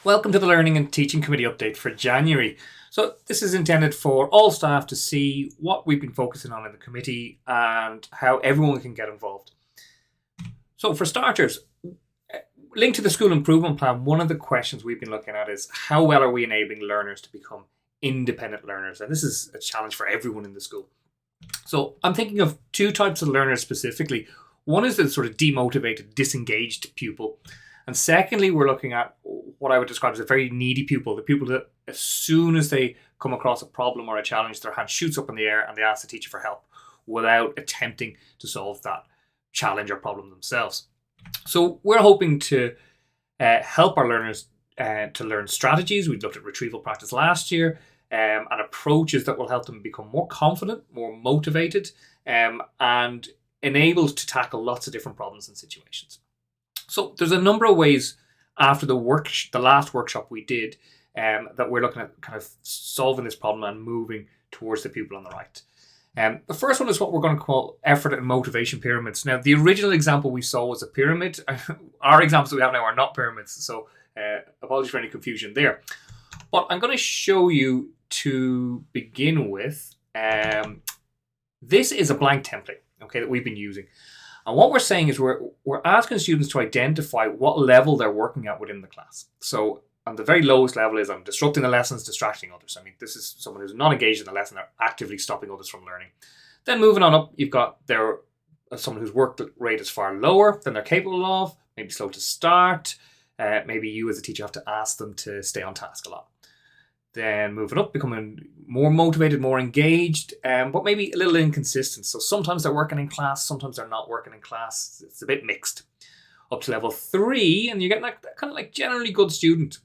Welcome to the Learning and Teaching Committee update for January. So this is intended for all staff to see what we've been focusing on in the committee and how everyone can get involved. So for starters, linked to the school improvement plan, one of the questions we've been looking at is how well are we enabling learners to become independent learners? And this is a challenge for everyone in the school. So I'm thinking of two types of learners specifically. One is the sort of demotivated, disengaged pupil. And secondly, we're looking at what I would describe as a very needy pupil, the pupil that as soon as they come across a problem or a challenge, their hand shoots up in the air and they ask the teacher for help without attempting to solve that challenge or problem themselves. So we're hoping to help our learners to learn strategies. We looked at retrieval practice last year and approaches that will help them become more confident, more motivated, and enabled to tackle lots of different problems and situations. So there's a number of ways after the last workshop we did that we're looking at kind of solving this problem and moving towards the pupil on the right. The first one is what we're going to call effort and motivation pyramids. Now, the original example we saw was a pyramid. Our examples that we have now are not pyramids, so apologies for any confusion there. But I'm going to show you to begin with. This is a blank template, okay, that we've been using. And what we're saying is we're asking students to identify what level they're working at within the class. So on the very lowest level is I'm disrupting the lessons, distracting others. I mean, this is someone who's not engaged in the lesson, they're actively stopping others from learning. Then moving on up, you've got someone whose work rate is far lower than they're capable of, maybe slow to start. Maybe you as a teacher have to ask them to stay on task a lot. Then moving up, becoming more motivated, more engaged, but maybe a little inconsistent. So sometimes they're working in class, sometimes they're not working in class. It's a bit mixed. Up to level 3, and you get kind of like generally good student.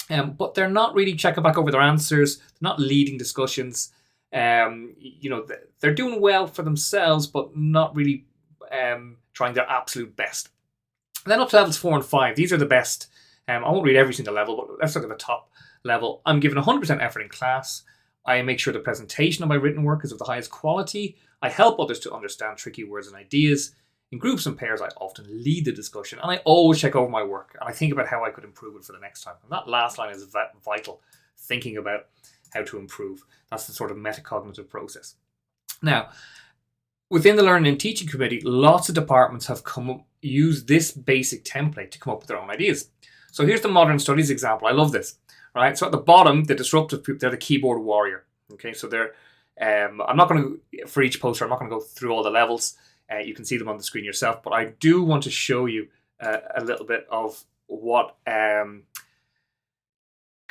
But they're not really checking back over their answers. They're not leading discussions. They're doing well for themselves, but not really trying their absolute best. And then up to levels 4 and 5, these are the best. I won't read every single level, but let's look at the top level. I'm giving 100% effort in class. I make sure the presentation of my written work is of the highest quality. I help others to understand tricky words and ideas. In groups and pairs, I often lead the discussion, and I always check over my work, and I think about how I could improve it for the next time. And that last line is vital, thinking about how to improve. That's the sort of metacognitive process. Now, within the Learning and Teaching Committee, lots of departments have used this basic template to come up with their own ideas. So here's the Modern Studies example. I love this. Right, so at the bottom, the disruptive people, they're the keyboard warrior. Okay, so they're. I'm not going to, for each poster, I'm not going to go through all the levels. You can see them on the screen yourself, but I do want to show you a little bit of what kind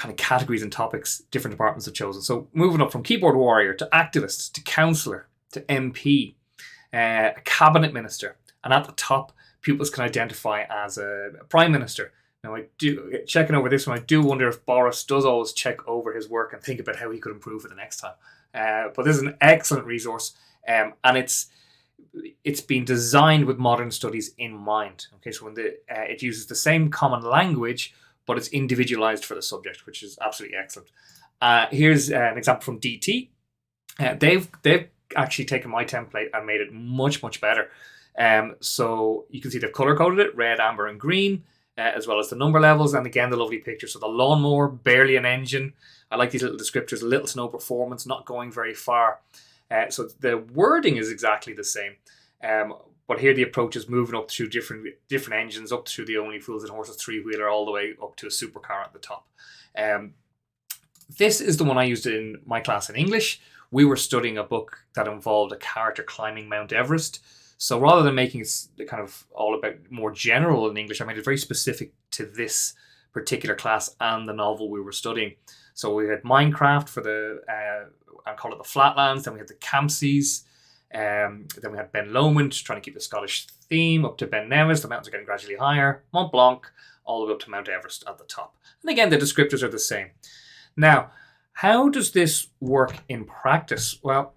of categories and topics different departments have chosen. So moving up from keyboard warrior to activist to counsellor to MP, a cabinet minister, and at the top, pupils can identify as a prime minister. Now, checking over this one, I do wonder if Boris does always check over his work and think about how he could improve it the next time. But this is an excellent resource, and it's been designed with modern studies in mind. Okay, so when it uses the same common language, but it's individualized for the subject, which is absolutely excellent. Here's an example from DT. They've actually taken my template and made it much, much better. So you can see they've color coded it, red, amber, and green. As well as the number levels, and again the lovely picture. So the lawnmower, barely an engine. I like these little descriptors, little to no performance, not going very far. So the wording is exactly the same, but here the approach is moving up through different engines, up through the Only Fools and Horses 3-wheeler, all the way up to a supercar at the top. This is the one I used in my class in English. We were studying a book that involved a character climbing Mount Everest. So rather than making it kind of all about more general in English, I made it very specific to this particular class and the novel we were studying. So we had Minecraft for I call it the Flatlands. Then we had the Campsies. Then we had Ben Lomond trying to keep the Scottish theme up to Ben Nevis. The mountains are getting gradually higher. Mont Blanc, all the way up to Mount Everest at the top. And again, the descriptors are the same. Now, how does this work in practice? Well,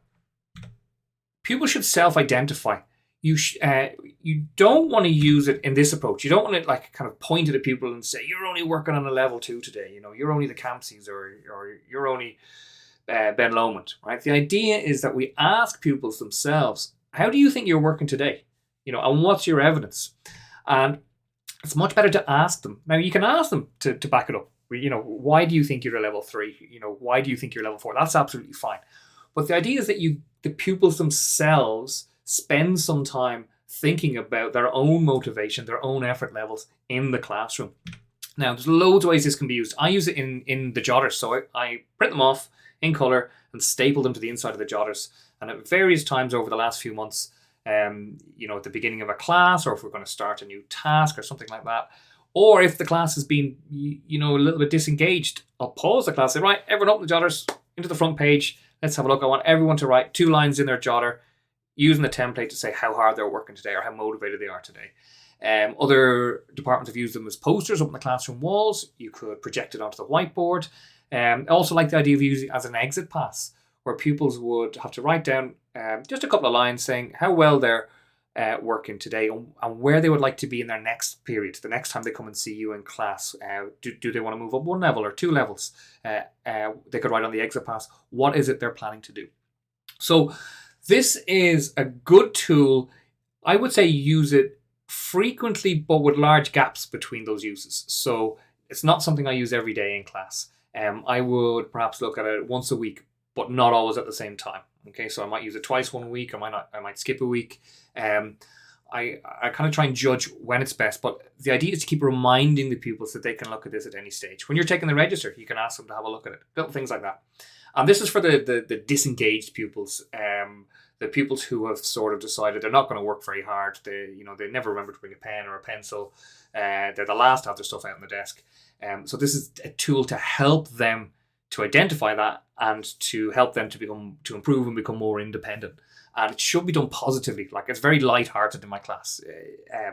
people should self-identify. You don't want to use it in this approach. You don't want to like kind of point it at people and say, you're only working on a level 2 today. You're only the Campsies or you're only Ben Lomond, right? The idea is that we ask pupils themselves, how do you think you're working today? And what's your evidence? And it's much better to ask them. Now, you can ask them to back it up Why do you think you're a level 3? Why do you think you're level 4? That's absolutely fine. But the idea is that the pupils themselves spend some time thinking about their own motivation, their own effort levels in the classroom. Now, there's loads of ways this can be used. I use it in the jotters. So I print them off in colour and staple them to the inside of the jotters. And at various times over the last few months, at the beginning of a class, or if we're going to start a new task or something like that, or if the class has been, a little bit disengaged, I'll pause the class, say, right, everyone open the jotters into the front page. Let's have a look. I want everyone to write 2 lines in their jotter using the template to say how hard they're working today or how motivated they are today. Other departments have used them as posters up on the classroom walls. You could project it onto the whiteboard. I also like the idea of using it as an exit pass, where pupils would have to write down just a couple of lines saying how well they're working today and where they would like to be in their next period, the next time they come and see you in class. Do they want to move up 1 level or 2 levels? They could write on the exit pass, what is it they're planning to do? So this is a good tool. I would say use it frequently, but with large gaps between those uses. So it's not something I use every day in class. I would perhaps look at it once a week, but not always at the same time. Okay, so I might use it twice 1 week. I might skip a week. I kind of try and judge when it's best, but the idea is to keep reminding the pupils that they can look at this at any stage. When you're taking the register, you can ask them to have a look at it, little things like that. And this is for the disengaged pupils, the pupils who have sort of decided they're not going to work very hard. They never remember to bring a pen or a pencil. They're the last to have their stuff out on the desk. So this is a tool to help them to identify that and to help them to improve and become more independent. And it should be done positively. Like, it's very light-hearted in my class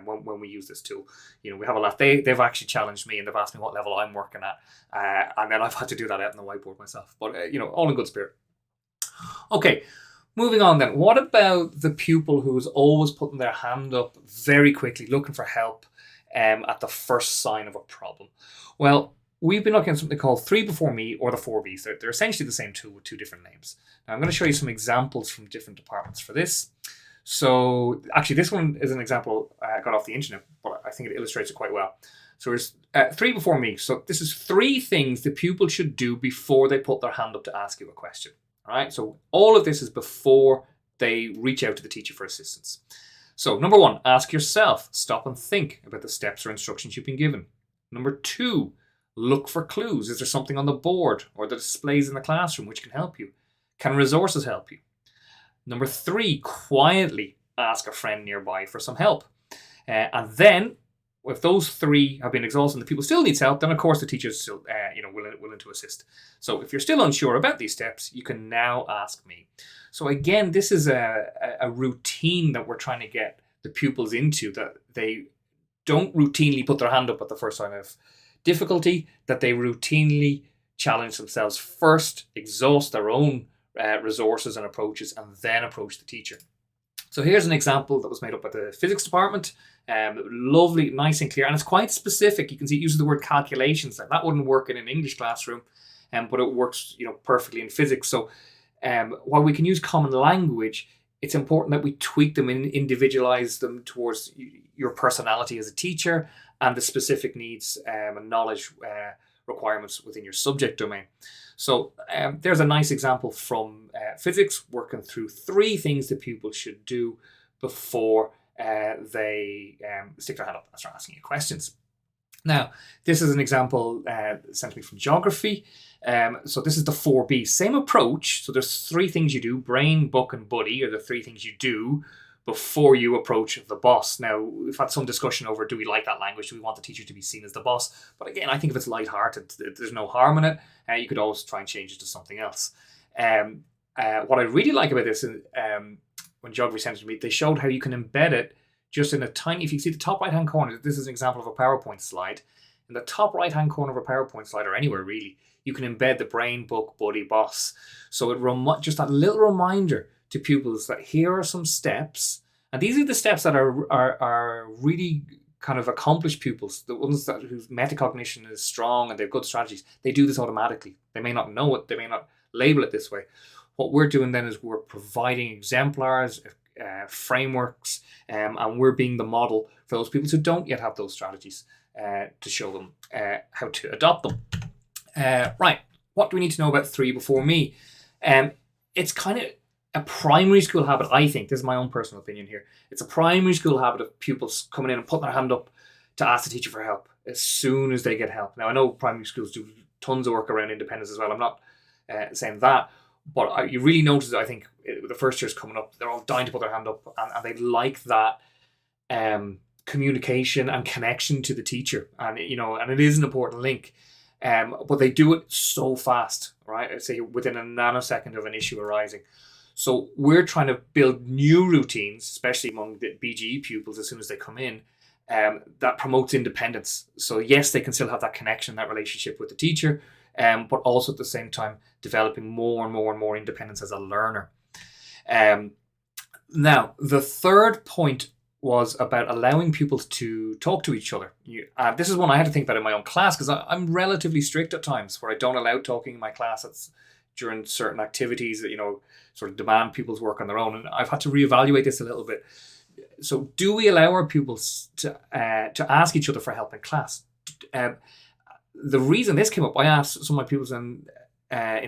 when we use this tool. We have a laugh. They've actually challenged me and they've asked me what level I'm working at, and then I've had to do that out on the whiteboard myself. But all in good spirit. Okay, moving on then. What about the pupil who is always putting their hand up very quickly, looking for help at the first sign of a problem? Well, we've been looking at something called 3 Before Me, or the 4Bs. They're essentially the same tool with 2 different names. Now, I'm going to show you some examples from different departments for this. So actually, this one is an example I got off the internet, but I think it illustrates it quite well. So there's 3 Before Me. So this is 3 things the pupil should do before they put their hand up to ask you a question. All right. So all of this is before they reach out to the teacher for assistance. So number 1, ask yourself, stop and think about the steps or instructions you've been given. Number 2, look for clues. Is there something on the board or the displays in the classroom which can help you? Can resources help you? Number 3, quietly ask a friend nearby for some help. And then, if those 3 have been exhausted and the pupil still needs help, then of course the teacher is still willing to assist. So if you're still unsure about these steps, you can now ask me. So again, this is a routine that we're trying to get the pupils into, that they don't routinely put their hand up at the first sign of difficulty, that they routinely challenge themselves first, exhaust their own resources and approaches, and then approach the teacher. So here's an example that was made up by the physics department. Lovely, nice and clear, and it's quite specific. You can see it uses the word calculations. That wouldn't work in an English classroom, but it works perfectly in physics. So while we can use common language, it's important that we tweak them and individualize them towards your personality as a teacher and the specific needs and knowledge requirements within your subject domain. So there's a nice example from physics, working through 3 things the pupils should do before they stick their hand up and start asking you questions. Now, this is an example sent to me from geography. So this is the 4B, same approach. So there's 3 things you do: brain, book, and buddy are the 3 things you do before you approach the boss. Now, we've had some discussion over, do we like that language? Do we want the teacher to be seen as the boss? But again, I think if it's light-hearted, there's no harm in it. You could always try and change it to something else. What I really like about this, when geography sent it to me, they showed how you can embed it just in a tiny, if you see the top right-hand corner, this is an example of a PowerPoint slide. In the top right-hand corner of a PowerPoint slide, or anywhere really, you can embed the brain, book, buddy, boss. So it just that little reminder to pupils that here are some steps, and these are the steps that are really kind of accomplished pupils, the ones whose metacognition is strong and they have good strategies. They do this automatically. They may not know it, they may not label it this way. What we're doing then is we're providing exemplars, frameworks, and we're being the model for those people who don't yet have those strategies to show them how to adopt them. Right, what do we need to know about 3 before me? It's kind of a primary school habit, I think. This is my own personal opinion here. It's a primary school habit of pupils coming in and putting their hand up to ask the teacher for help as soon as they get help. Now, I know primary schools do tons of work around independence as well. I'm not saying that, but you really notice, I think, the first years coming up, they're all dying to put their hand up, and they like that communication and connection to the teacher, and and it is an important link. But they do it so fast, right? I'd say within a nanosecond of an issue arising. So we're trying to build new routines, especially among the BGE pupils as soon as they come in, that promotes independence. So yes, they can still have that connection, that relationship with the teacher, but also at the same time developing more and more and more independence as a learner. Now, the third point was about allowing pupils to talk to each other. This is one I had to think about in my own class, because I'm relatively strict at times where I don't allow talking in my class during certain activities that, sort of demand pupils work on their own. And I've had to reevaluate this a little bit. So do we allow our pupils to ask each other for help in class? The reason this came up, I asked some of my pupils in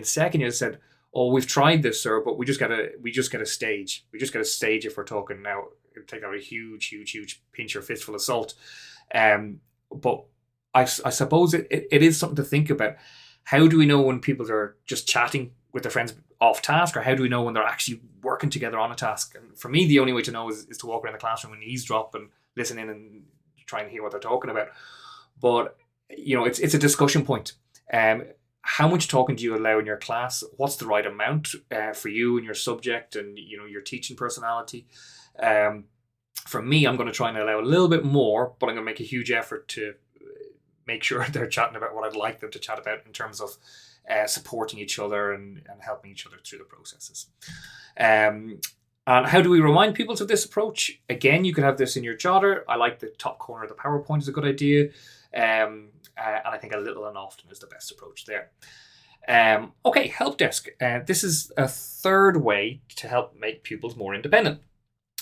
second year, said, "Oh, we've tried this, sir, but we just get a stage. We just get a stage if we're talking now." Take out a huge pinch or fistful of salt. But I suppose it is something to think about. How do we know when people are just chatting with their friends off task, or how do we know when they're actually working together on a task? And for me, the only way to know is to walk around the classroom and eavesdrop and listen in and try and hear what they're talking about. But it's a discussion point. How much talking do you allow in your class? What's the right amount for you and your subject and your teaching personality? For me, I'm going to try and allow a little bit more, but I'm going to make a huge effort to make sure they're chatting about what I'd like them to chat about in terms of supporting each other and helping each other through the processes. And how do we remind pupils of this approach? Again, you could have this in your jotter. I like the top corner of the PowerPoint is a good idea. And I think a little and often is the best approach there. Okay, help desk. This is a third way to help make pupils more independent.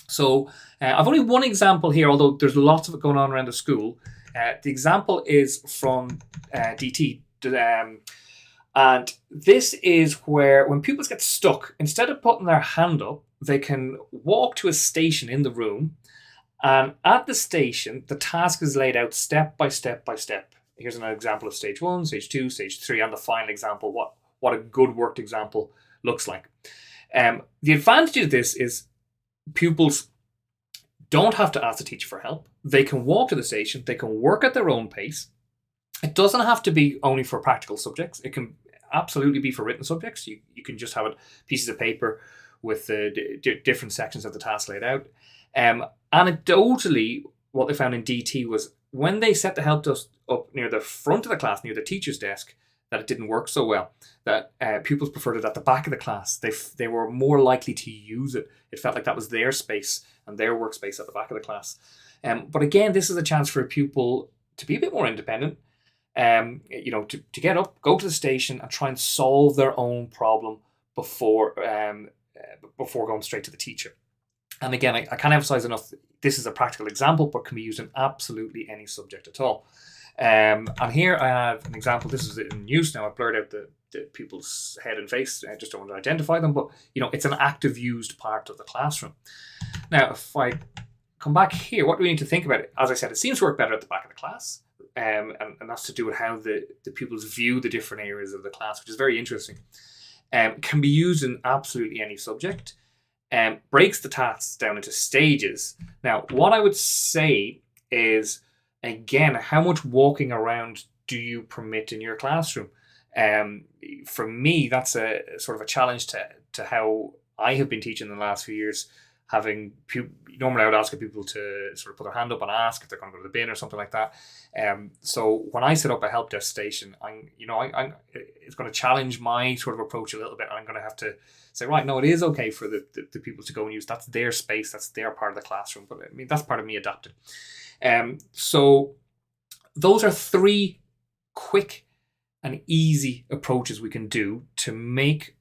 So I've only one example here, although there's lots of it going on around the school. The example is from DT. And this is where when pupils get stuck, instead of putting their hand up, they can walk to a station in the room. And at the station, the task is laid out step by step by step. Here's an example of stage 1, stage 2, stage 3, and the final example, what a good worked example looks like. The advantage of this is pupils don't have to ask the teacher for help. They can walk to the station. They can work at their own pace. It doesn't have to be only for practical subjects. It can absolutely be for written subjects. You can just have pieces of paper with the different sections of the task laid out. Anecdotally, what they found in DT was when they set the help desk up near the front of the class, near the teacher's desk, that it didn't work so well. That pupils preferred it at the back of the class. They were more likely to use it. It felt like that was their space and their workspace at the back of the class. But again, this is a chance for a pupil to be a bit more independent. To get up, go to the station, and try and solve their own problem before going straight to the teacher. And again, I can't emphasize enough, this is a practical example, but can be used in absolutely any subject at all. And here I have an example. This is in use now. I've blurred out the pupil's head and face. I just don't want to identify them, but it's an active used part of the classroom. Now, if I come back here, what do we need to think about it? As I said, it seems to work better at the back of the class. And that's to do with how the pupils view the different areas of the class, which is very interesting. Can be used in absolutely any subject. Breaks the tasks down into stages. Now, what I would say is, again, how much walking around do you permit in your classroom? For me, that's a sort of a challenge to how I have been teaching in the last few years. Normally I would ask people to sort of put their hand up and ask if they're going to go to the bin or something like that. So when I set up a help desk station, it's going to challenge my sort of approach a little bit. I'm going to have to say, right, no, it is okay for the people to go and use. That's their space. That's their part of the classroom. But I mean, that's part of me adapting. So those are 3 quick and easy approaches we can do to make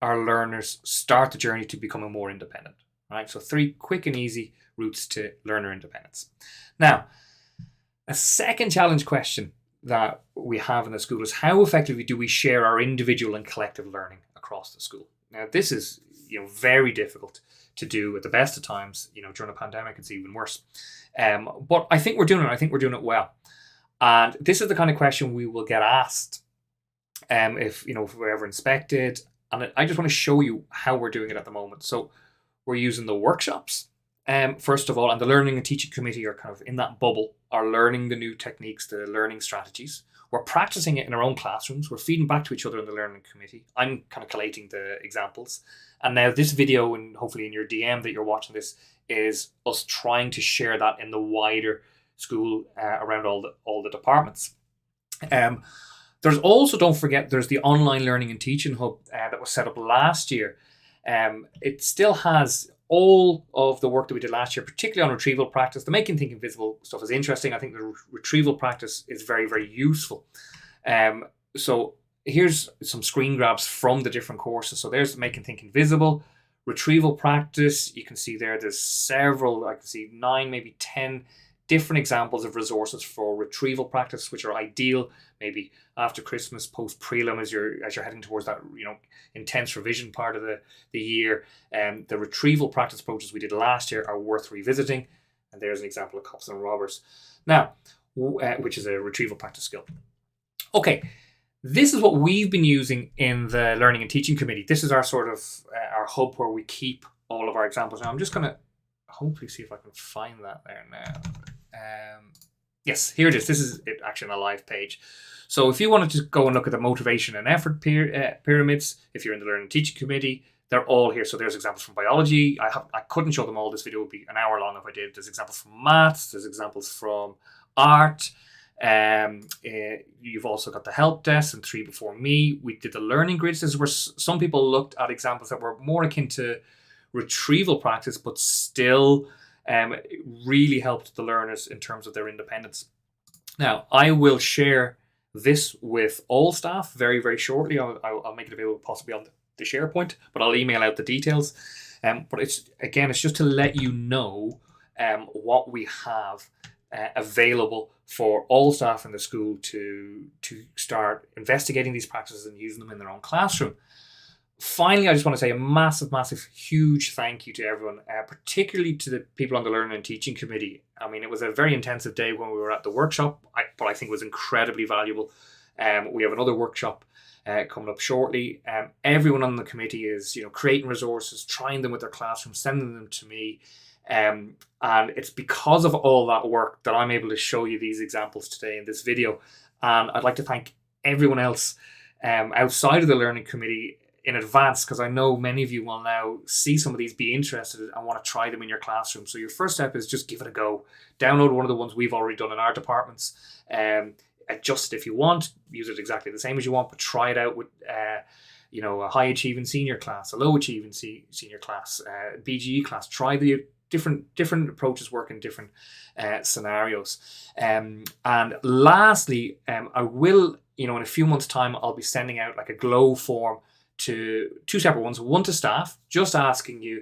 our learners start the journey to becoming more independent. Right, so 3 quick and easy routes to learner independence. Now, a second challenge question that we have in the school is how effectively do we share our individual and collective learning across the school. Now, this is very difficult to do at the best of times. During a pandemic, it's even worse. But I think we're doing it. I think we're doing it well. And this is the kind of question we will get asked if we're ever inspected. And I just want to show you how we're doing it at the moment. So we're using the workshops, first of all, and the learning and teaching committee are kind of in that bubble, are learning the new techniques, the learning strategies. We're practicing it in our own classrooms. We're feeding back to each other in the learning committee. I'm kind of collating the examples. And now this video, and hopefully in your DM that you're watching this, is us trying to share that in the wider school around all the departments. There's also, don't forget, there's the online learning and teaching hub that was set up last year. It still has all of the work that we did last year, particularly on retrieval practice. The Making Think Invisible stuff is interesting. I think the retrieval practice is very, very useful. So here's some screen grabs from the different courses. So there's Making Think Invisible, retrieval practice. You can see there's several, I can see 9, maybe 10 different examples of resources for retrieval practice, which are ideal maybe after Christmas, post prelim, as you're heading towards that intense revision part of the year. The retrieval practice approaches we did last year are worth revisiting, and there's an example of cops and robbers now, which is a retrieval practice skill. Okay, this is what we've been using in the learning and teaching committee. This is our sort of our hub where we keep all of our examples. Now I'm just going to hopefully see if I can find that there now. Yes, here it is. This is it actually on a live page. So if you wanted to go and look at the motivation and effort pyramids, if you're in the learning and teaching committee, they're all here. So there's examples from biology. I couldn't show them all. This video would be an hour long if I did. There's examples from maths. There's examples from art. You've also got the help desk and 3 Before Me. We did the learning grids. This is where some people looked at examples that were more akin to retrieval practice, but still it really helped the learners in terms of their independence. Now, I will share this with all staff very, very shortly. I'll make it available possibly on the SharePoint, but I'll email out the details. But it's just to let you know what we have available for all staff in the school to start investigating these practices and using them in their own classroom. Finally, I just want to say a massive, massive, huge thank you to everyone, particularly to the people on the Learning and Teaching Committee. I mean, it was a very intensive day when we were at the workshop, but I think it was incredibly valuable. We have another workshop coming up shortly. Everyone on the committee is, creating resources, trying them with their classrooms, sending them to me. And it's because of all that work that I'm able to show you these examples today in this video. And I'd like to thank everyone else outside of the Learning Committee in advance, because I know many of you will now see some of these, be interested, and want to try them in your classroom. So your first step is just give it a go. Download one of the ones we've already done in our departments. Adjust it if you want. Use it exactly the same as you want, but try it out with a high achieving senior class, a low achieving senior class, BGE class. Try the different approaches work in different scenarios. And lastly, I will, in a few months' time, I'll be sending out like a glow form to 2 separate ones. One to staff, just asking you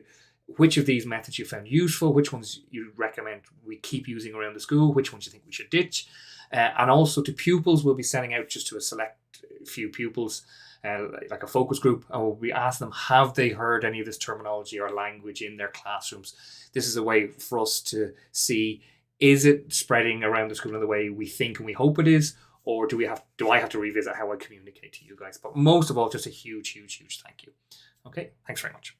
which of these methods you found useful, which ones you recommend we keep using around the school, which ones you think we should ditch. And also to pupils, we'll be sending out just to a select few pupils, like a focus group, and we'll be asking them, have they heard any of this terminology or language in their classrooms? This is a way for us to see, is it spreading around the school in the way we think and we hope it is, or do I have to revisit how I communicate to you guys? But most of all, just a huge, huge, huge thank you. Okay, thanks very much.